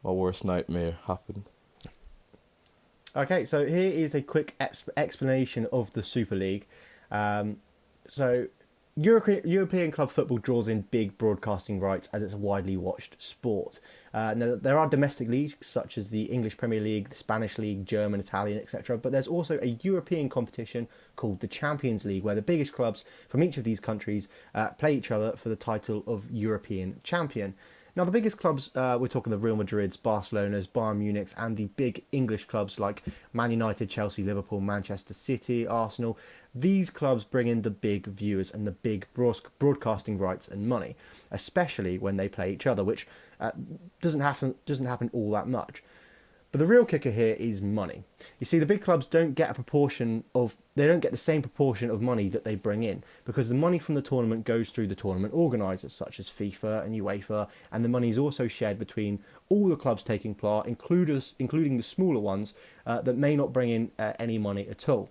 my worst nightmare happened. Okay, so here is a quick explanation of the Super League. So, European club football draws in big broadcasting rights as it's a widely watched sport. Now, there are domestic leagues such as the English Premier League, the Spanish League, German, Italian, etc. But there's also a European competition called the Champions League, where the biggest clubs from each of these countries play each other for the title of European champion. Now, the biggest clubs, we're talking the Real Madrids, Barcelonas, Bayern Munichs, and the big English clubs like Man United, Chelsea, Liverpool, Manchester City, Arsenal. These clubs bring in the big viewers and the big broadcasting rights and money, especially when they play each other, which doesn't happen all that much. But the real kicker here is money. You see, the big clubs don't get the same proportion of money that they bring in, because the money from the tournament goes through the tournament organisers such as FIFA and UEFA, and the money is also shared between all the clubs taking part, including the smaller ones that may not bring in any money at all.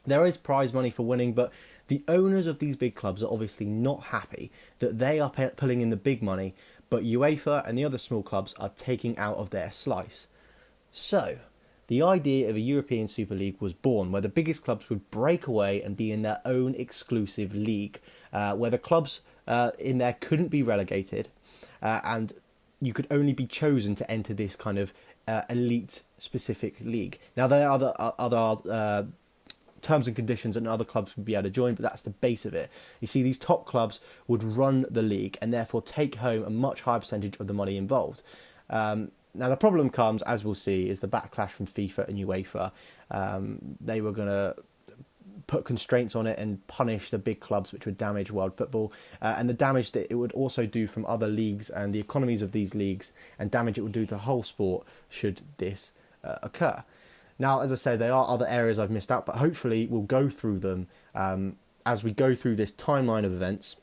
There is prize money for winning, but the owners of these big clubs are obviously not happy that they are pulling in the big money, but UEFA and the other small clubs are taking out of their slice. So, the idea of a European Super League was born, where the biggest clubs would break away and be in their own exclusive league, where the clubs in there couldn't be relegated, and you could only be chosen to enter this kind of elite-specific league. Now, there are other terms and conditions and other clubs would be able to join, but that's the base of it. You see, these top clubs would run the league and therefore take home a much higher percentage of the money involved. Now, the problem comes, as we'll see, is the backlash from FIFA and UEFA. They were going to put constraints on it and punish the big clubs, which would damage world football, and the damage that it would also do from other leagues and the economies of these leagues, and damage it would do to the whole sport should this occur. Now, as I say, there are other areas I've missed out, but hopefully we'll go through them as we go through this timeline of events.